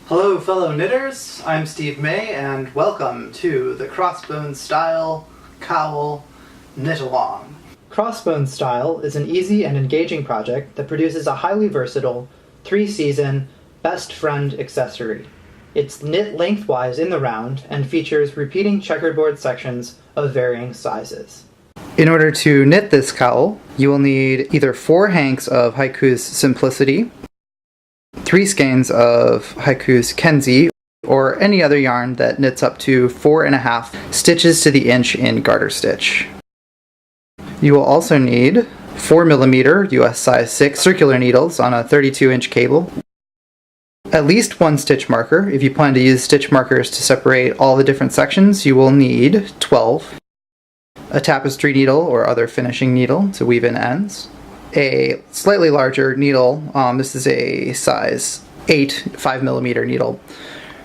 Hello fellow knitters, I'm Steve May and welcome to the Crossbones Style Cowl Knit Along. Crossbones Style is an easy and engaging project that produces a highly versatile, 3-season, best friend accessory. It's knit lengthwise in the round and features repeating checkerboard sections of varying sizes. In order to knit this cowl, you will need either 4 hanks of Haiku's Simplicity, 3 skeins of Haiku's Kenzie, or any other yarn that knits up to 4.5 stitches to the inch in garter stitch. You will also need 4mm US size 6 circular needles on a 32-inch cable, at least 1 stitch marker. If you plan to use stitch markers to separate all the different sections, you will need 12, a tapestry needle or other finishing needle to weave in ends, a slightly larger needle, this is a size 8 5mm needle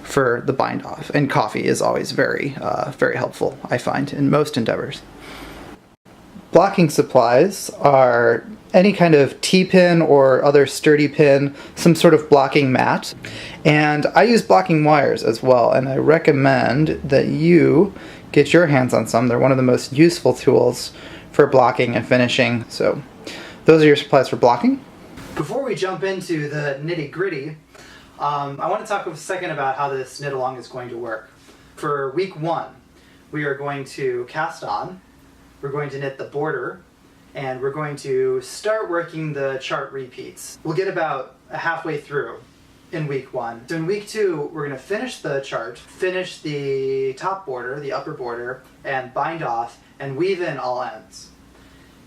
for the bind off, and coffee is always very helpful, I find, in most endeavors. Blocking supplies are any kind of T-pin or other sturdy pin, some sort of blocking mat, and I use blocking wires as well, and I recommend that you get your hands on some. They're one of the most useful tools for blocking and finishing, so those are your supplies for blocking. Before we jump into the nitty-gritty, I want to talk a second about how this knit-along is going to work. For week 1, we are going to cast on, we're going to knit the border, and we're going to start working the chart repeats. We'll get about halfway through in week 1. So in week 2, we're going to finish the chart, finish the top border, the upper border, and bind off, and weave in all ends.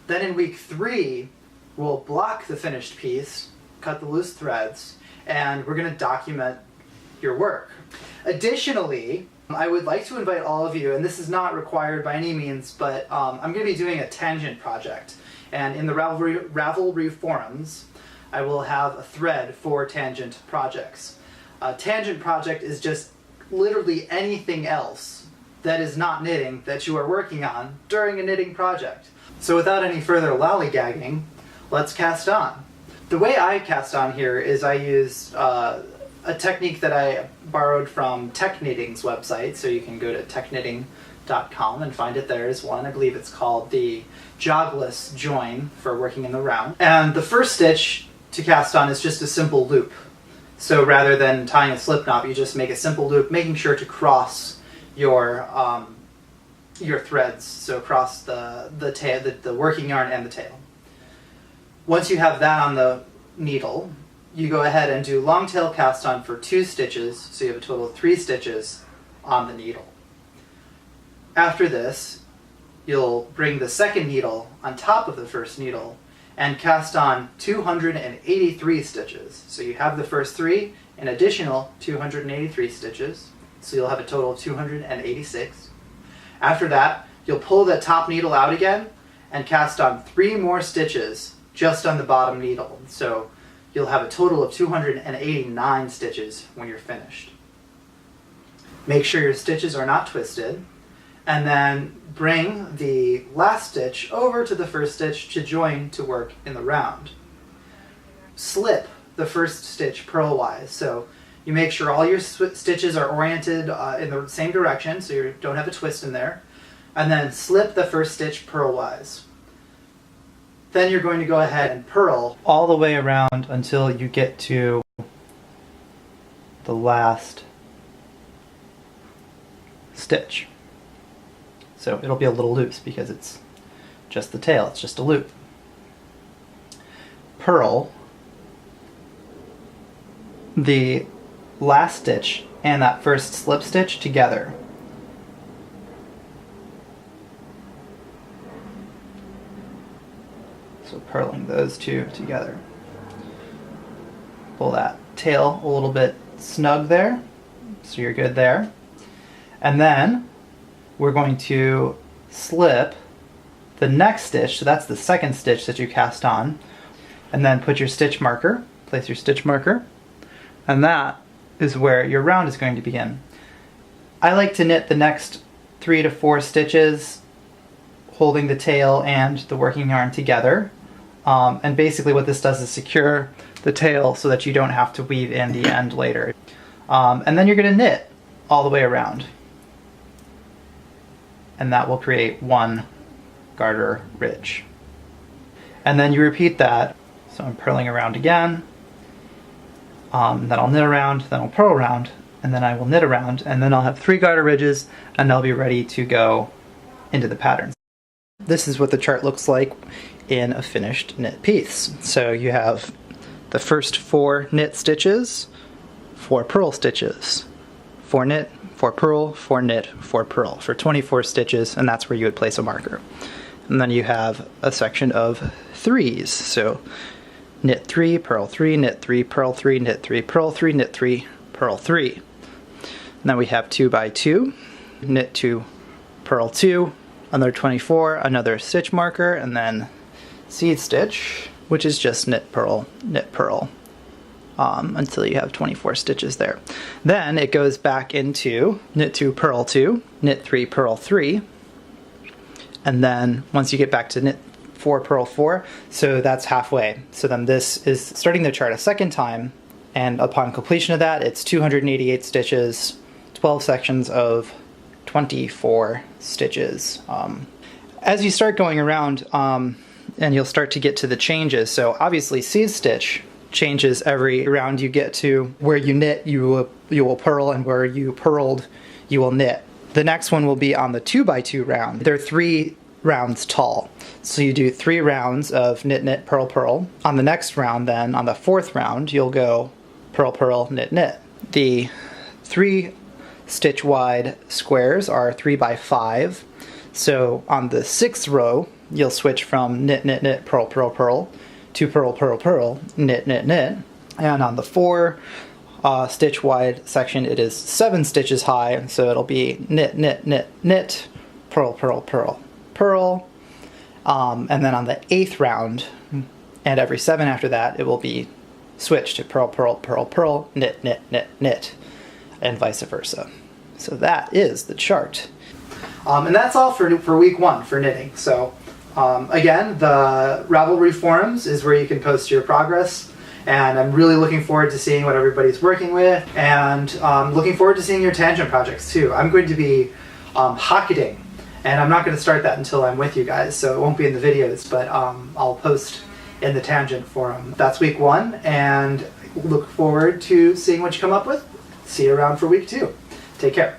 Then in week 3, we'll block the finished piece, cut the loose threads, and we're going to document your work. Additionally, I would like to invite all of you, and this is not required by any means, but I'm going to be doing a tangent project. And in the Ravelry forums, I will have a thread for tangent projects. A tangent project is just literally anything else that is not knitting that you are working on during a knitting project. So without any further lollygagging, let's cast on. The way I cast on here is I use a technique that I borrowed from TechKnitting's website, so you can go to techknitting.com and find it. There is one. I believe it's called the jobless join for working in the round. And the first stitch to cast on is just a simple loop. So rather than tying a slip knot, you just make a simple loop, making sure to cross your threads, so across the tail, the working yarn and the tail. Once you have that on the needle, you go ahead and do long tail cast on for 2 stitches, so you have a total of 3 stitches on the needle. After this, you'll bring the second needle on top of the first needle and cast on 283 stitches. So you have the first 3, an additional 283 stitches, so you'll have a total of 286. After that, you'll pull the top needle out again and cast on 3 more stitches just on the bottom needle. So you'll have a total of 289 stitches when you're finished. Make sure your stitches are not twisted, and then bring the last stitch over to the first stitch to join to work in the round. Slip the first stitch purlwise, so you make sure all your stitches are oriented in the same direction, so you don't have a twist in there, and then slip the first stitch purlwise. Then you're going to go ahead and purl all the way around until you get to the last stitch. So it'll be a little loose because it's just the tail, it's just a loop. Purl the last stitch and that first slip stitch together. So purling those 2 together. Pull that tail a little bit snug there, so you're good there. And then we're going to slip the next stitch, so that's the second stitch that you cast on, and then put your stitch marker, place your stitch marker, and that is where your round is going to begin. I like to knit the next 3 to 4 stitches holding the tail and the working yarn together, and basically what this does is secure the tail so that you don't have to weave in the end later. And then you're going to knit all the way around. And that will create one garter ridge. And then you repeat that. So I'm purling around again. Then I'll knit around, then I'll purl around, and then I will knit around, and then I'll have 3 garter ridges, and they'll be ready to go into the pattern. This is what the chart looks like in a finished knit piece. So you have the first 4 knit stitches, 4 purl stitches, 4 knit, 4 purl, 4 knit, 4 purl for 24 stitches, and that's where you would place a marker. And then you have a section of 3s, so knit 3, purl 3, knit 3, purl 3, knit 3, purl 3, knit 3, purl 3. And then we have 2 by 2, knit 2, purl 2, another 24, another stitch marker, and then seed stitch, which is just knit, purl, until you have 24 stitches there. Then it goes back into knit 2, purl 2, knit 3, purl 3, and then once you get back to knit 4, purl 4, so that's halfway. So then this is starting the chart a second time, and upon completion of that, it's 288 stitches, 12 sections of 24 stitches. As you start going around, and you'll start to get to the changes, so obviously seed stitch changes every round you get to. Where you knit, you will purl, and where you purled, you will knit. The next one will be on the 2 by 2 round. They're 3 rounds tall. So you do 3 rounds of knit, knit, purl, purl. On the next round then, on the 4th round, you'll go purl, purl, knit, knit. The 3 stitch wide squares are 3 by 5. So on the 6th row, you'll switch from knit, knit, knit, purl, purl, purl to purl, purl, purl, knit, knit, knit. And on the 4 stitch wide section, it is 7 stitches high, so it'll be knit, knit, knit, knit, purl, purl, purl, purl. And then on the 8th round, and every 7 after that, it will be switched to purl, purl, purl, purl, knit, knit, knit, knit, and vice versa. So that is the chart. And that's all for week 1 for knitting. So again, the Ravelry forums is where you can post your progress, and I'm really looking forward to seeing what everybody's working with, and looking forward to seeing your tangent projects too. I'm going to be hocketing, and I'm not going to start that until I'm with you guys, so it won't be in the videos, but I'll post in the tangent forum. That's week 1, and look forward to seeing what you come up with. See you around for week 2. Take care.